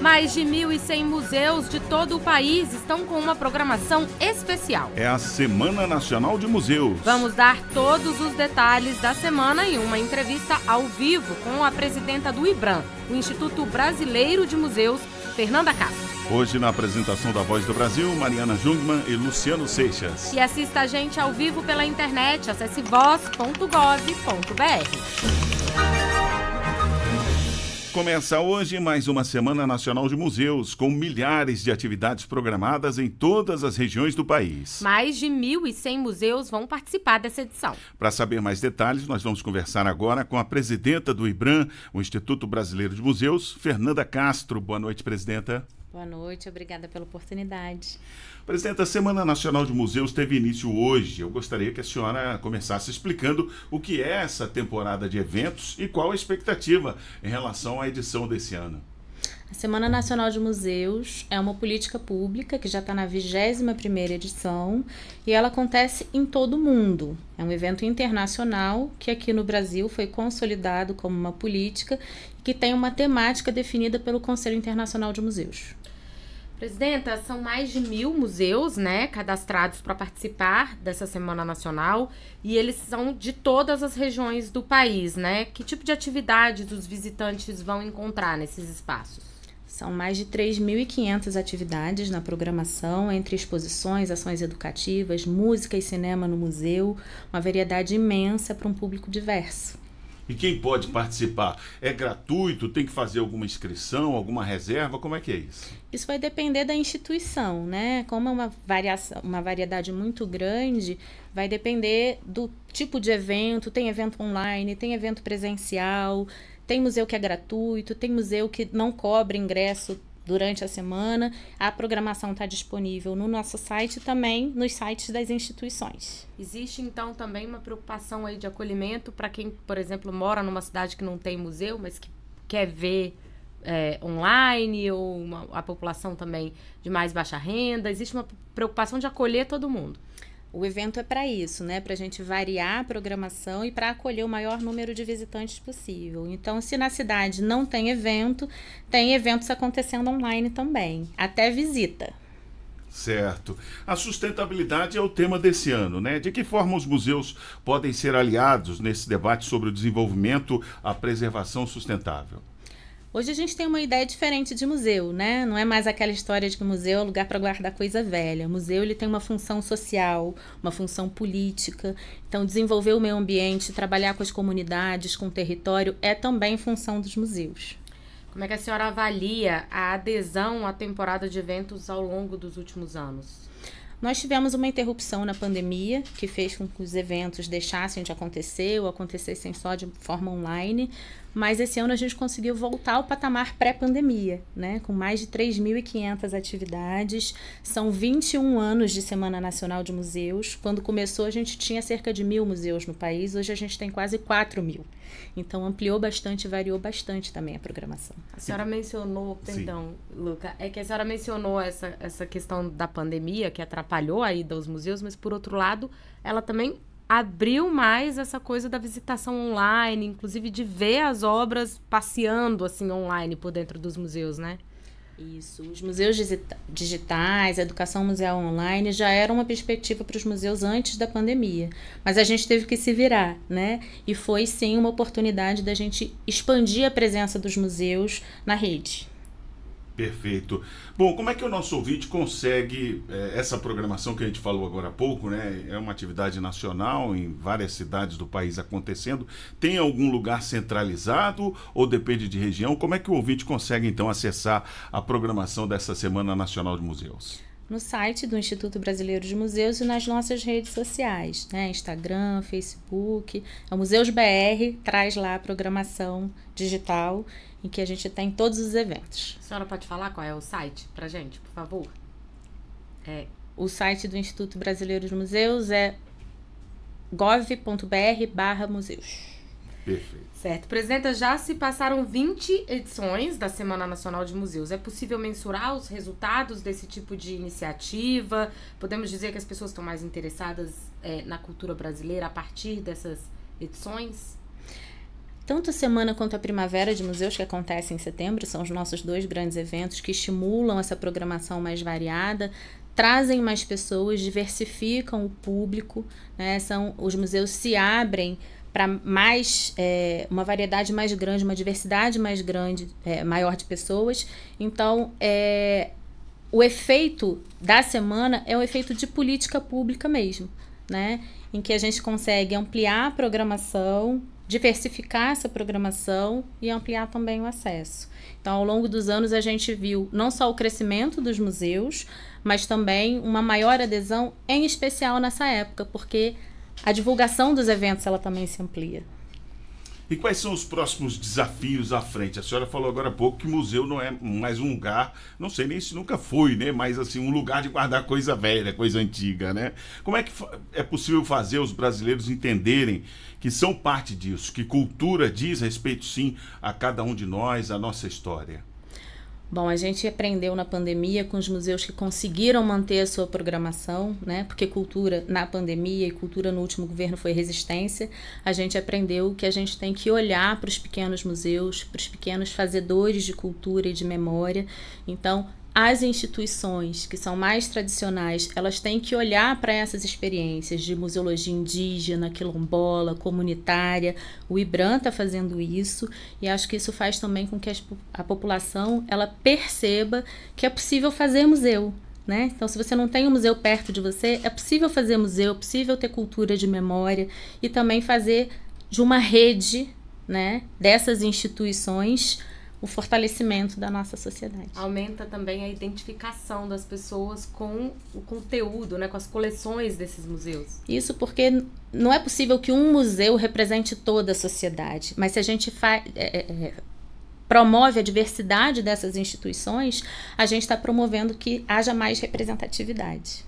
Mais de 1.100 museus de todo o país estão com uma programação especial. É a Semana Nacional de Museus. Vamos dar todos os detalhes da semana em uma entrevista ao vivo com a presidenta do IBRAM, o Instituto Brasileiro de Museus, Fernanda Castro. Hoje, na apresentação da Voz do Brasil, Mariana Jungmann e Luciano Seixas. E assista a gente ao vivo pela internet, acesse voz.gov.br. Começa hoje mais uma Semana Nacional de Museus, com milhares de atividades programadas em todas as regiões do país. Mais de 1.100 museus vão participar dessa edição. Para saber mais detalhes, nós vamos conversar agora com a presidenta do IBRAM, o Instituto Brasileiro de Museus, Fernanda Castro. Boa noite, presidenta. Boa noite, obrigada pela oportunidade. Presidenta, a Semana Nacional de Museus teve início hoje. Eu gostaria que a senhora começasse explicando o que é essa temporada de eventos e qual a expectativa em relação à edição desse ano. A Semana Nacional de Museus é uma política pública que já está na 21ª edição e ela acontece em todo o mundo. É um evento internacional que aqui no Brasil foi consolidado como uma política e que tem uma temática definida pelo Conselho Internacional de Museus. Presidenta, são mais de 1.000 museus, cadastrados para participar dessa Semana Nacional e eles são de todas as regiões do país, Que tipo de atividades os visitantes vão encontrar nesses espaços? São mais de 3.500 atividades na programação, entre exposições, ações educativas, música e cinema no museu, uma variedade imensa para um público diverso. E quem pode participar? É gratuito? Tem que fazer alguma inscrição, alguma reserva? Como é que é isso? Isso vai depender da instituição, Como é uma variedade muito grande, vai depender do tipo de evento. Tem evento online, tem evento presencial, tem museu que é gratuito, tem museu que não cobra ingresso durante a semana. A programação está disponível no nosso site e também nos sites das instituições. Existe, então, também uma preocupação aí de acolhimento para quem, por exemplo, mora numa cidade que não tem museu, mas que quer ver online, ou a população também de mais baixa renda? Existe uma preocupação de acolher todo mundo? O evento é para isso, para a gente variar a programação e para acolher o maior número de visitantes possível. Então, se na cidade não tem evento, tem eventos acontecendo online também, até visita. Certo. A sustentabilidade é o tema desse ano, De que forma os museus podem ser aliados nesse debate sobre o desenvolvimento, a preservação sustentável? Hoje a gente tem uma ideia diferente de museu, Não é mais aquela história de que o museu é um lugar para guardar coisa velha. O museu ele tem uma função social, uma função política. Então, desenvolver o meio ambiente, trabalhar com as comunidades, com o território, é também função dos museus. Como é que a senhora avalia a adesão à temporada de eventos ao longo dos últimos anos? Nós tivemos uma interrupção na pandemia, que fez com que os eventos deixassem de acontecer ou acontecessem só de forma online, mas esse ano a gente conseguiu voltar ao patamar pré-pandemia, com mais de 3.500 atividades. São 21 anos de Semana Nacional de Museus. Quando começou, a gente tinha cerca de 1.000 museus no país, hoje a gente tem quase 4.000. Então, ampliou bastante, variou bastante também a programação. A senhora mencionou, perdão, Luca, é que a senhora mencionou essa questão da pandemia, que atrapalhou a ida aos museus, mas, por outro lado, ela também abriu mais essa coisa da visitação online, inclusive de ver as obras passeando, assim, online por dentro dos museus, Isso. Os museus digitais, a educação museal online já era uma perspectiva para os museus antes da pandemia. Mas a gente teve que se virar, E foi, sim, uma oportunidade da gente expandir a presença dos museus na rede. Perfeito. Bom, como é que o nosso ouvinte consegue essa programação que a gente falou agora há pouco, É uma atividade nacional em várias cidades do país acontecendo. Tem algum lugar centralizado ou depende de região? Como é que o ouvinte consegue, então, acessar a programação dessa Semana Nacional de Museus? No site do Instituto Brasileiro de Museus e nas nossas redes sociais, Instagram, Facebook. O Museus BR traz lá a programação digital em que a gente tem todos os eventos. A senhora pode falar qual é o site pra gente, por favor? O site do Instituto Brasileiro de Museus é gov.br/museus. Perfeito. Certo. Presidenta, já se passaram 20 edições da Semana Nacional de Museus. É possível mensurar os resultados desse tipo de iniciativa? Podemos dizer que as pessoas estão mais interessadas na cultura brasileira a partir dessas edições? Tanto a Semana quanto a Primavera de Museus, que acontece em setembro, são os nossos 2 grandes eventos que estimulam essa programação mais variada, trazem mais pessoas, diversificam o público, né? Os museus se abrem para mais uma variedade mais grande, uma diversidade mais grande, maior de pessoas. Então, o efeito da semana é um efeito de política pública mesmo, né? Em que a gente consegue ampliar a programação, diversificar essa programação e ampliar também o acesso. Então, ao longo dos anos, a gente viu não só o crescimento dos museus, mas também uma maior adesão, em especial nessa época, porque a divulgação dos eventos ela também se amplia. E quais são os próximos desafios à frente? A senhora falou agora há pouco que museu não é mais um lugar, não sei nem se nunca foi, né? Mas assim, um lugar de guardar coisa velha, coisa antiga, né? Como é que é possível fazer os brasileiros entenderem que são parte disso, que cultura diz respeito sim a cada um de nós, a nossa história? Bom, a gente aprendeu na pandemia com os museus que conseguiram manter a sua programação, né? Porque cultura na pandemia e cultura no último governo foi resistência. A gente aprendeu que a gente tem que olhar para os pequenos museus, para os pequenos fazedores de cultura e de memória. Então, as instituições que são mais tradicionais, elas têm que olhar para essas experiências de museologia indígena, quilombola, comunitária. O IBRAM está fazendo isso e acho que isso faz também com que a população ela perceba que é possível fazer museu, né? Então, se você não tem um museu perto de você, é possível fazer museu, é possível ter cultura de memória e também fazer de uma rede, né, dessas instituições o fortalecimento da nossa sociedade. Aumenta também a identificação das pessoas com o conteúdo, né, com as coleções desses museus. Isso porque não é possível que um museu represente toda a sociedade, mas se a gente promove a diversidade dessas instituições, a gente está promovendo que haja mais representatividade.